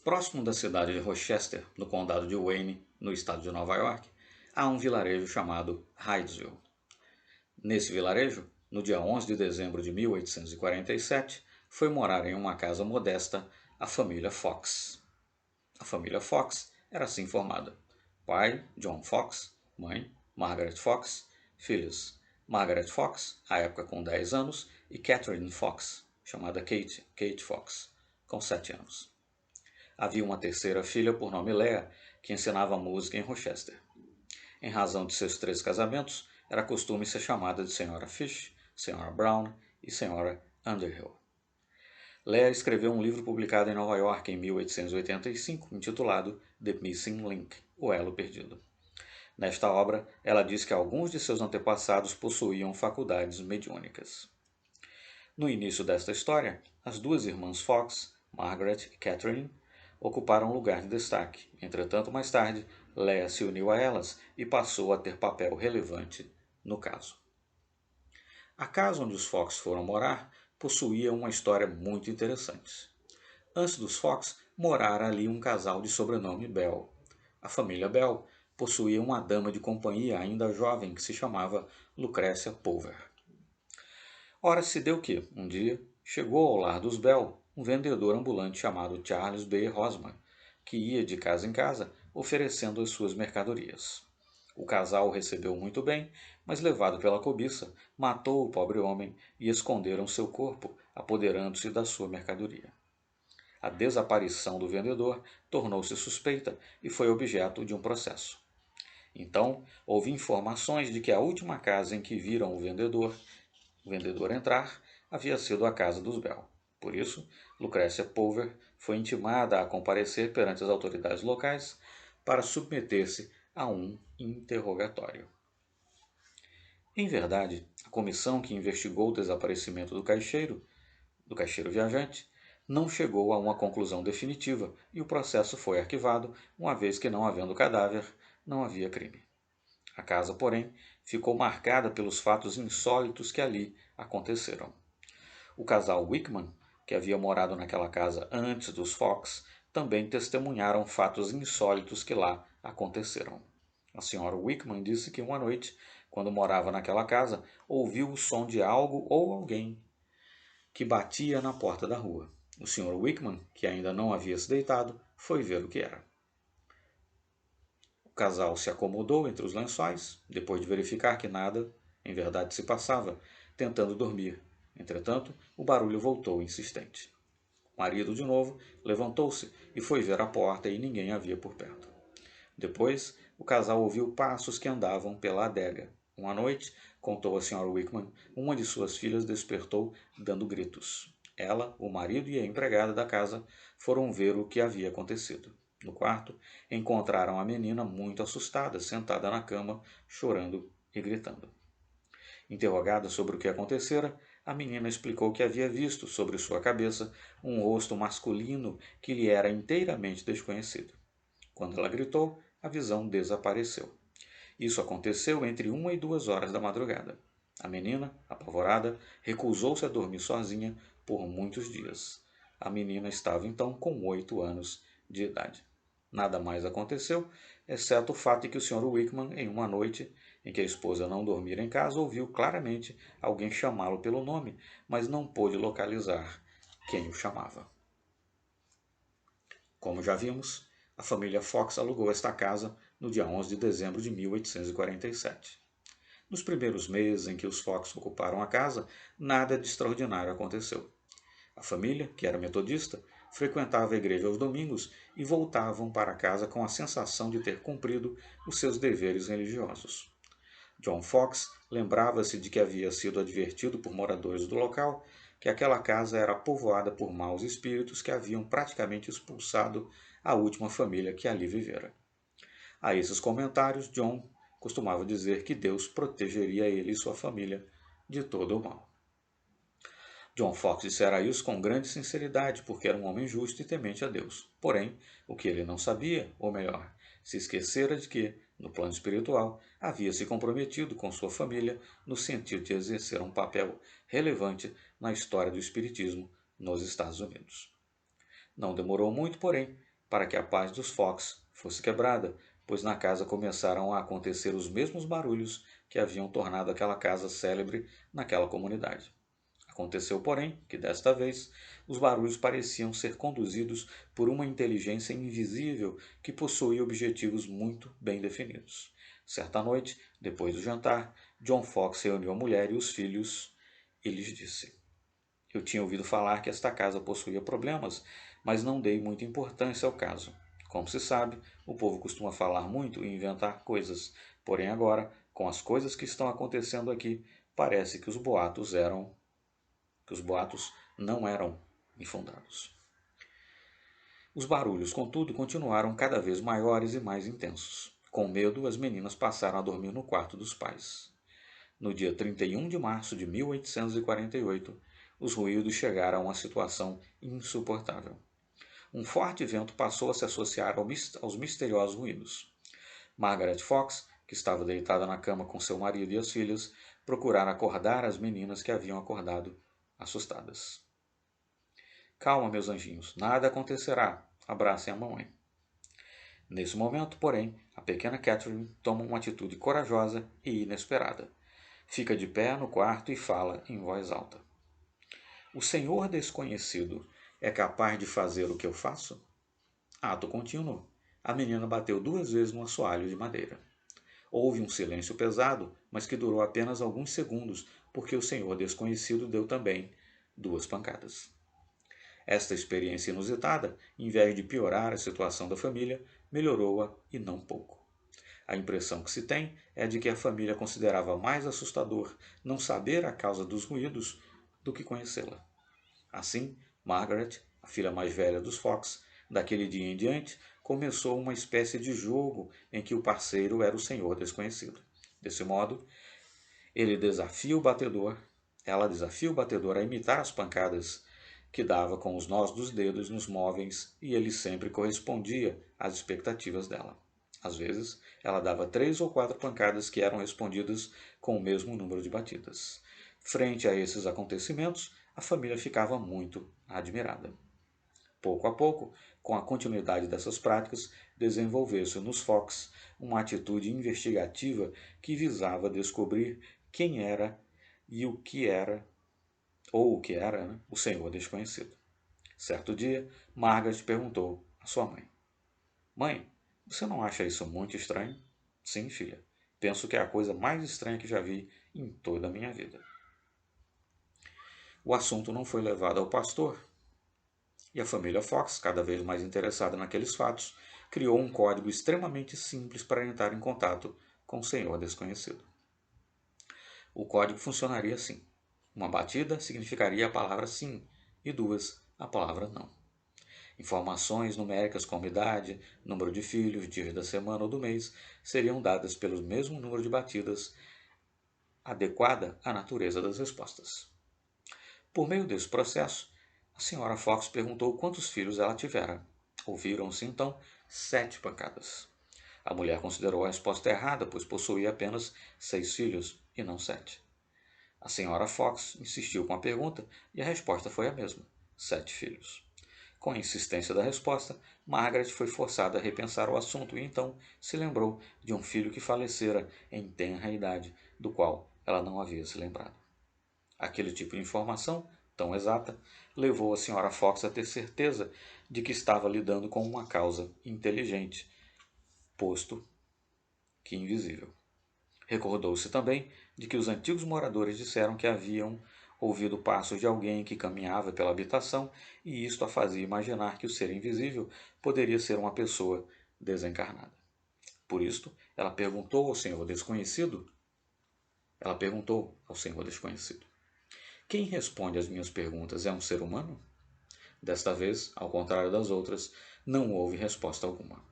Próximo da cidade de Rochester, no condado de Wayne, no estado de Nova York, há um vilarejo chamado Hydesville. Nesse vilarejo, no dia 11 de dezembro de 1847, foi morar em uma casa modesta a família Fox. A família Fox era assim formada: pai, John Fox; mãe, Margaret Fox; filhos, Margaret Fox, à época com 10 anos, e Catherine Fox, chamada Kate Fox, com 7 anos. Havia uma terceira filha por nome Leah, que ensinava música em Rochester. Em razão de seus 3 casamentos, era costume ser chamada de Senhora Fish, Senhora Brown e Senhora Underhill. Leah escreveu um livro publicado em Nova York em 1885, intitulado The Missing Link, O Elo Perdido. Nesta obra, ela diz que alguns de seus antepassados possuíam faculdades mediúnicas. No início desta história, as 2 irmãs Fox, Margaret e Catherine, ocuparam um lugar de destaque. Entretanto, mais tarde, Leah se uniu a elas e passou a ter papel relevante no caso. A casa onde os Fox foram morar possuía uma história muito interessante. Antes dos Fox, morara ali um casal de sobrenome Bell. A família Bell possuía uma dama de companhia ainda jovem que se chamava Lucrécia Pulver. Ora, se deu que, um dia, chegou ao lar dos Bell um vendedor ambulante chamado Charles B. Rosman, que ia de casa em casa oferecendo as suas mercadorias. O casal o recebeu muito bem, mas levado pela cobiça, matou o pobre homem e esconderam seu corpo, apoderando-se da sua mercadoria. A desaparição do vendedor tornou-se suspeita e foi objeto de um processo. Então, houve informações de que a última casa em que viram o vendedor entrar havia sido a casa dos Bell. Por isso, Lucrécia Pulver foi intimada a comparecer perante as autoridades locais para submeter-se a um interrogatório. Em verdade, a comissão que investigou o desaparecimento do caixeiro viajante, não chegou a uma conclusão definitiva e o processo foi arquivado, uma vez que, não havendo cadáver, não havia crime. A casa, porém, ficou marcada pelos fatos insólitos que ali aconteceram. O casal Wickman, que havia morado naquela casa antes dos Fox, também testemunharam fatos insólitos que lá aconteceram. A senhora Wickman disse que uma noite, quando morava naquela casa, ouviu o som de algo ou alguém que batia na porta da rua. O Sr. Wickman, que ainda não havia se deitado, foi ver o que era. O casal se acomodou entre os lençóis, depois de verificar que nada, em verdade, se passava, tentando dormir. Entretanto, o barulho voltou insistente. O marido, de novo, levantou-se e foi ver a porta e ninguém havia por perto. Depois, o casal ouviu passos que andavam pela adega. Uma noite, contou a Sra. Wickman, uma de suas filhas despertou dando gritos. Ela, o marido e a empregada da casa foram ver o que havia acontecido. No quarto, encontraram a menina muito assustada, sentada na cama, chorando e gritando. Interrogada sobre o que acontecera, a menina explicou que havia visto sobre sua cabeça um rosto masculino que lhe era inteiramente desconhecido. Quando ela gritou, a visão desapareceu. Isso aconteceu entre 1 e 2 horas da madrugada. A menina, apavorada, recusou-se a dormir sozinha por muitos dias. A menina estava então com 8 anos de idade. Nada mais aconteceu, exceto o fato de que o Sr. Wickman, em uma noite em que a esposa não dormira em casa, ouviu claramente alguém chamá-lo pelo nome, mas não pôde localizar quem o chamava. Como já vimos, a família Fox alugou esta casa no dia 11 de dezembro de 1847. Nos primeiros meses em que os Fox ocuparam a casa, nada de extraordinário aconteceu. A família, que era metodista, frequentava a igreja aos domingos e voltavam para casa com a sensação de ter cumprido os seus deveres religiosos. John Fox lembrava-se de que havia sido advertido por moradores do local que aquela casa era povoada por maus espíritos que haviam praticamente expulsado a última família que ali vivera. A esses comentários, John costumava dizer que Deus protegeria ele e sua família de todo o mal. John Fox dissera isso com grande sinceridade, porque era um homem justo e temente a Deus. Porém, o que ele não sabia, ou melhor, se esquecera de que, no plano espiritual, havia se comprometido com sua família no sentido de exercer um papel relevante na história do espiritismo nos Estados Unidos. Não demorou muito, porém, para que a paz dos Fox fosse quebrada, pois na casa começaram a acontecer os mesmos barulhos que haviam tornado aquela casa célebre naquela comunidade. Aconteceu, porém, que desta vez os barulhos pareciam ser conduzidos por uma inteligência invisível que possuía objetivos muito bem definidos. Certa noite, depois do jantar, John Fox reuniu a mulher e os filhos e lhes disse: Eu tinha ouvido falar que esta casa possuía problemas, mas não dei muita importância ao caso. Como se sabe, o povo costuma falar muito e inventar coisas, porém agora, com as coisas que estão acontecendo aqui, parece que os boatos não eram infundados. Os barulhos, contudo, continuaram cada vez maiores e mais intensos. Com medo, as meninas passaram a dormir no quarto dos pais. No dia 31 de março de 1848, os ruídos chegaram a uma situação insuportável. Um forte vento passou a se associar aos misteriosos ruídos. Margaret Fox, que estava deitada na cama com seu marido e as filhas, procurara acordar as meninas que haviam acordado assustadas. Calma, meus anjinhos, nada acontecerá. Abracem a mamãe. Nesse momento, porém, a pequena Catherine toma uma atitude corajosa e inesperada. Fica de pé no quarto e fala em voz alta. O Senhor desconhecido é capaz de fazer o que eu faço? Ato contínuo. A menina bateu 2 vezes no assoalho de madeira. Houve um silêncio pesado, mas que durou apenas alguns segundos, porque o Senhor desconhecido deu também 2 pancadas. Esta experiência inusitada, em vez de piorar a situação da família, melhorou-a e não pouco. A impressão que se tem é de que a família considerava mais assustador não saber a causa dos ruídos do que conhecê-la. Assim, Margaret, a filha mais velha dos Fox, daquele dia em diante, começou uma espécie de jogo em que o parceiro era o Senhor desconhecido. Desse modo, ela desafia o batedor a imitar as pancadas que dava com os nós dos dedos nos móveis e ele sempre correspondia às expectativas dela. Às vezes, ela dava 3 ou 4 pancadas que eram respondidas com o mesmo número de batidas. Frente a esses acontecimentos, a família ficava muito admirada. Pouco a pouco, com a continuidade dessas práticas, desenvolveu-se nos Fox uma atitude investigativa que visava descobrir quem era e o que era o Senhor desconhecido. Certo dia, Margaret perguntou à sua mãe: Mãe, você não acha isso muito estranho? Sim, filha. Penso que é a coisa mais estranha que já vi em toda a minha vida. O assunto não foi levado ao pastor, e a família Fox, cada vez mais interessada naqueles fatos, criou um código extremamente simples para entrar em contato com o Senhor desconhecido. O código funcionaria assim. Uma batida significaria a palavra sim e 2 a palavra não. Informações numéricas como idade, número de filhos, dias da semana ou do mês seriam dadas pelo mesmo número de batidas, adequada à natureza das respostas. Por meio desse processo, a senhora Fox perguntou quantos filhos ela tivera. Ouviram-se então 7 pancadas. A mulher considerou a resposta errada, pois possuía apenas 6 filhos e não 7. A senhora Fox insistiu com a pergunta e a resposta foi a mesma: 7 filhos. Com a insistência da resposta, Margaret foi forçada a repensar o assunto e então se lembrou de um filho que falecera em tenra idade, do qual ela não havia se lembrado. Aquele tipo de informação, tão exata, levou a senhora Fox a ter certeza de que estava lidando com uma causa inteligente, posto que invisível. Recordou-se também de que os antigos moradores disseram que haviam ouvido passos de alguém que caminhava pela habitação e isto a fazia imaginar que o ser invisível poderia ser uma pessoa desencarnada. Por isto, ela perguntou ao Senhor desconhecido: Quem responde às minhas perguntas é um ser humano? Desta vez, ao contrário das outras, não houve resposta alguma.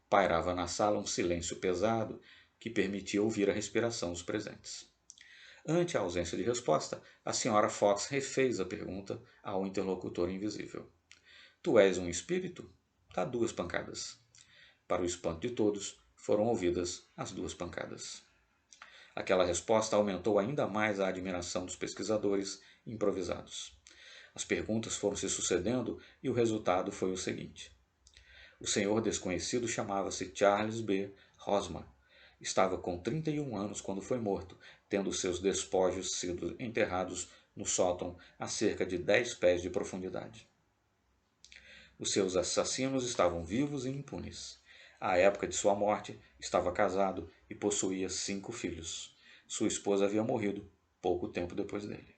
Pairava na sala um silêncio pesado que permitia ouvir a respiração dos presentes. Ante a ausência de resposta, a senhora Fox refez a pergunta ao interlocutor invisível. Tu és um espírito? Dá 2 pancadas. Para o espanto de todos, foram ouvidas as 2 pancadas. Aquela resposta aumentou ainda mais a admiração dos pesquisadores improvisados. As perguntas foram se sucedendo e o resultado foi o seguinte: O senhor desconhecido chamava-se Charles B. Hosmer. Estava com 31 anos quando foi morto, tendo seus despojos sido enterrados no sótão a cerca de 10 pés de profundidade. Os seus assassinos estavam vivos e impunes. À época de sua morte, estava casado e possuía 5 filhos. Sua esposa havia morrido pouco tempo depois dele.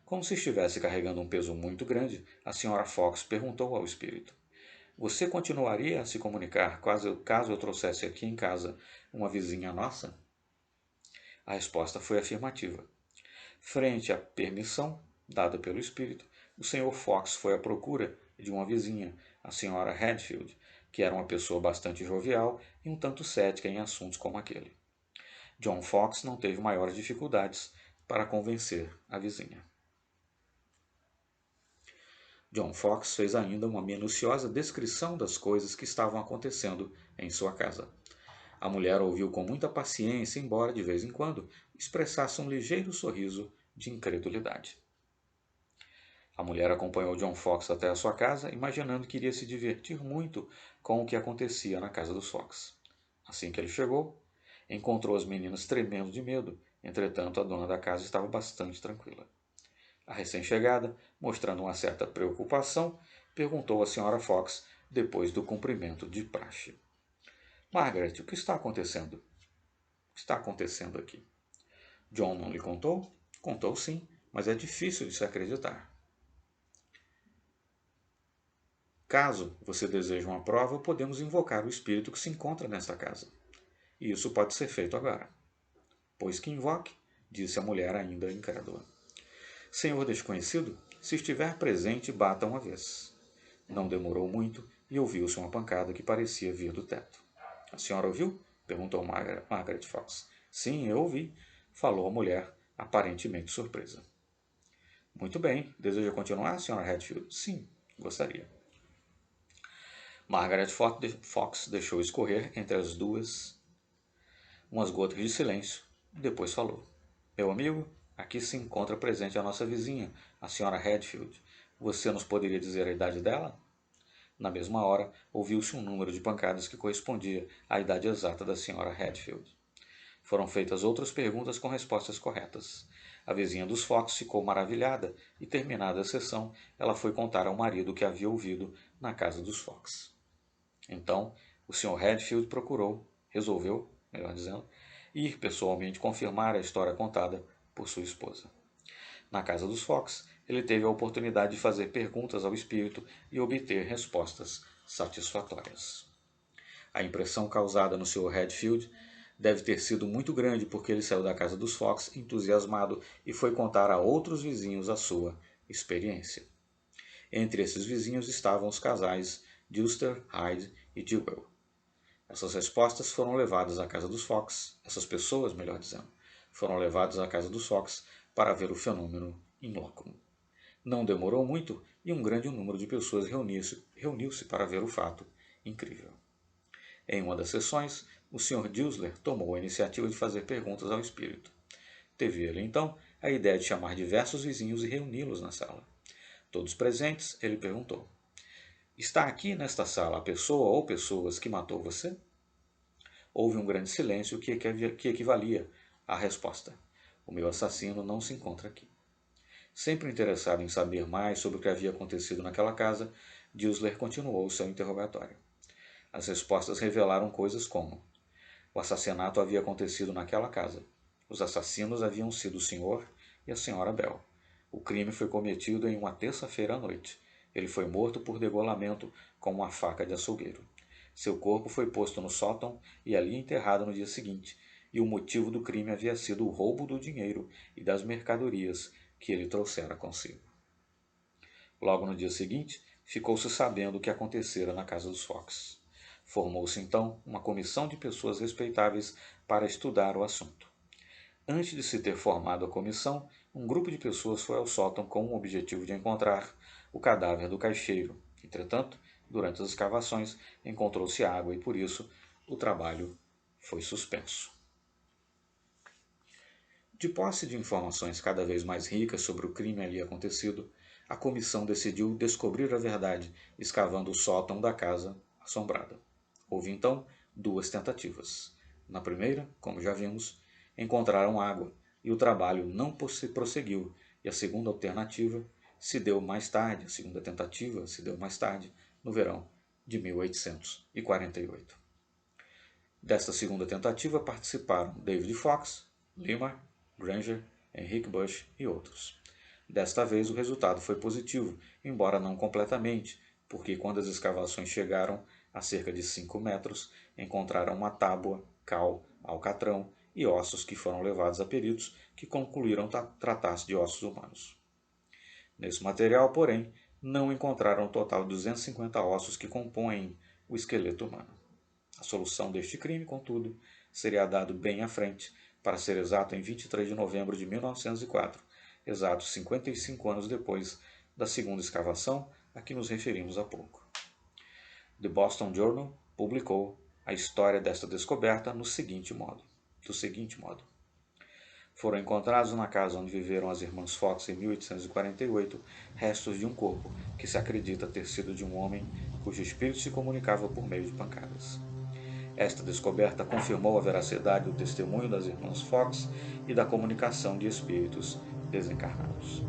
Como se estivesse carregando um peso muito grande, a Sra. Fox perguntou ao espírito: Você continuaria a se comunicar caso eu trouxesse aqui em casa uma vizinha nossa? A resposta foi afirmativa. Frente à permissão dada pelo espírito, o Sr. Fox foi à procura de uma vizinha, a Sra. Hadfield, que era uma pessoa bastante jovial e um tanto cética em assuntos como aquele. John Fox não teve maiores dificuldades para convencer a vizinha. John Fox fez ainda uma minuciosa descrição das coisas que estavam acontecendo em sua casa. A mulher ouviu com muita paciência, embora de vez em quando expressasse um ligeiro sorriso de incredulidade. A mulher acompanhou John Fox até a sua casa, imaginando que iria se divertir muito com o que acontecia na casa dos Fox. Assim que ele chegou, encontrou as meninas tremendo de medo, entretanto a dona da casa estava bastante tranquila. A recém-chegada, mostrando uma certa preocupação, perguntou à Sra. Fox depois do cumprimento de praxe. Margaret, o que está acontecendo? O que está acontecendo aqui? John não lhe contou? Contou sim, mas é difícil de se acreditar. Caso você deseje uma prova, podemos invocar o espírito que se encontra nesta casa. E isso pode ser feito agora. Pois que invoque, disse a mulher ainda incrédula. Senhor desconhecido, se estiver presente, bata uma vez. Não demorou muito e ouviu-se uma pancada que parecia vir do teto. A senhora ouviu? Perguntou Margaret Fox. Sim, eu ouvi, falou a mulher, aparentemente surpresa. Muito bem. Deseja continuar, Sra. Hadfield? Sim, gostaria. Margaret Fox deixou escorrer entre as duas umas gotas de silêncio e depois falou. Meu amigo, aqui se encontra presente a nossa vizinha, a Sra. Hadfield. Você nos poderia dizer a idade dela? Na mesma hora, ouviu-se um número de pancadas que correspondia à idade exata da Sra. Hadfield. Foram feitas outras perguntas com respostas corretas. A vizinha dos Fox ficou maravilhada e, terminada a sessão, ela foi contar ao marido o que havia ouvido na casa dos Fox. Então, o Sr. Hadfield resolveu, melhor dizendo, ir pessoalmente confirmar a história contada por sua esposa. Na casa dos Fox, ele teve a oportunidade de fazer perguntas ao espírito e obter respostas satisfatórias. A impressão causada no Sr. Hadfield deve ter sido muito grande porque ele saiu da casa dos Fox entusiasmado e foi contar a outros vizinhos a sua experiência. Entre esses vizinhos estavam os casais Dewster, Hyde e Dewell. Essas pessoas, melhor dizendo, foram levadas à casa dos Fox para ver o fenômeno in loco. Não demorou muito e um grande número de pessoas reuniu-se para ver o fato incrível. Em uma das sessões, o Sr. Dewsler tomou a iniciativa de fazer perguntas ao espírito. Teve ele, então, a ideia de chamar diversos vizinhos e reuni-los na sala. Todos presentes, ele perguntou: Está aqui nesta sala a pessoa ou pessoas que matou você? Houve um grande silêncio que equivalia à resposta: O meu assassino não se encontra aqui. Sempre interessado em saber mais sobre o que havia acontecido naquela casa, Dewsler continuou o seu interrogatório. As respostas revelaram coisas como: o assassinato havia acontecido naquela casa. Os assassinos haviam sido o Sr. e a Sra. Bell. O crime foi cometido em uma terça-feira à noite. Ele foi morto por degolamento com uma faca de açougueiro. Seu corpo foi posto no sótão e ali enterrado no dia seguinte, e o motivo do crime havia sido o roubo do dinheiro e das mercadorias que ele trouxera consigo. Logo no dia seguinte, ficou-se sabendo o que acontecera na casa dos Fox. Formou-se então uma comissão de pessoas respeitáveis para estudar o assunto. Antes de se ter formado a comissão, um grupo de pessoas foi ao sótão com o objetivo de encontrar o cadáver do caixeiro. Entretanto, durante as escavações, encontrou-se água e, por isso, o trabalho foi suspenso. De posse de informações cada vez mais ricas sobre o crime ali acontecido, a comissão decidiu descobrir a verdade, escavando o sótão da casa assombrada. Houve então 2 tentativas. Na primeira, como já vimos, encontraram água e o trabalho não prosseguiu, e a segunda alternativa se deu mais tarde, a segunda tentativa se deu mais tarde, no verão de 1848. Desta segunda tentativa participaram David Fox, Limar, Granger, Henrique Bush e outros. Desta vez o resultado foi positivo, embora não completamente, porque quando as escavações chegaram a cerca de 5 metros, encontraram uma tábua, cal, alcatrão e ossos que foram levados a peritos que concluíram tratar-se de ossos humanos. Nesse material, porém, não encontraram o total de 250 ossos que compõem o esqueleto humano. A solução deste crime, contudo, seria dado bem à frente, para ser exato em 23 de novembro de 1904, exatos 55 anos depois da segunda escavação a que nos referimos há pouco. The Boston Journal publicou a história desta descoberta do seguinte modo. Foram encontrados na casa onde viveram as irmãs Fox em 1848 restos de um corpo que se acredita ter sido de um homem cujo espírito se comunicava por meio de pancadas. Esta descoberta confirmou a veracidade do testemunho das irmãs Fox e da comunicação de espíritos desencarnados.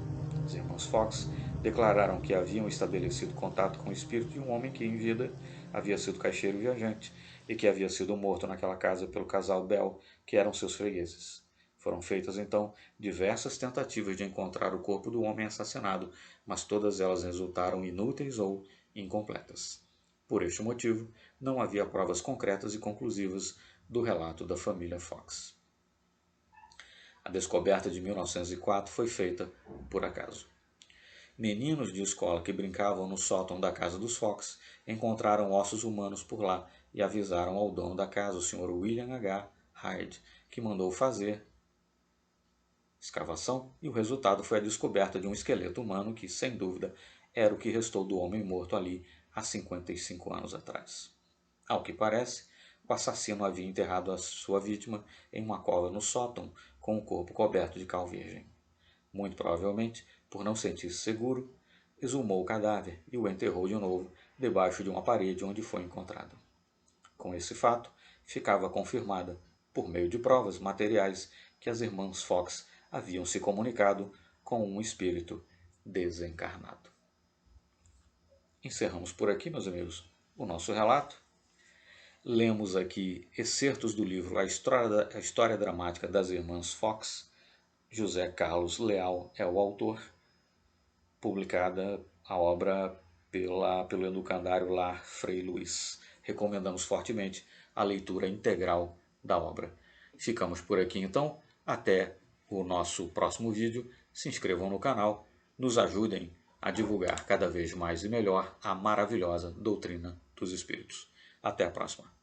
As irmãs Fox declararam que haviam estabelecido contato com o espírito de um homem que, em vida, havia sido caixeiro viajante e que havia sido morto naquela casa pelo casal Bell, que eram seus fregueses. Foram feitas, então, diversas tentativas de encontrar o corpo do homem assassinado, mas todas elas resultaram inúteis ou incompletas. Por este motivo, não havia provas concretas e conclusivas do relato da família Fox. A descoberta de 1904 foi feita por acaso. Meninos de escola que brincavam no sótão da casa dos Fox encontraram ossos humanos por lá e avisaram ao dono da casa, o Sr. William H. Hyde, que mandou fazer escavação, e o resultado foi a descoberta de um esqueleto humano que, sem dúvida, era o que restou do homem morto ali há 55 anos atrás. Ao que parece, o assassino havia enterrado a sua vítima em uma cova no sótão, com o corpo coberto de cal virgem. Muito provavelmente, por não sentir-se seguro, exumou o cadáver e o enterrou de novo debaixo de uma parede onde foi encontrado. Com esse fato, ficava confirmada, por meio de provas materiais, que as irmãs Fox haviam se comunicado com um espírito desencarnado. Encerramos por aqui, meus amigos, o nosso relato. Lemos aqui excertos do livro A História Dramática das Irmãs Fox. José Carlos Leal é o autor, publicada a obra pelo Educandário Lar Frei Luiz. Recomendamos fortemente a leitura integral da obra. Ficamos por aqui então, até o nosso próximo vídeo. Se inscrevam no canal, nos ajudem a divulgar cada vez mais e melhor a maravilhosa doutrina dos espíritos. Até a próxima.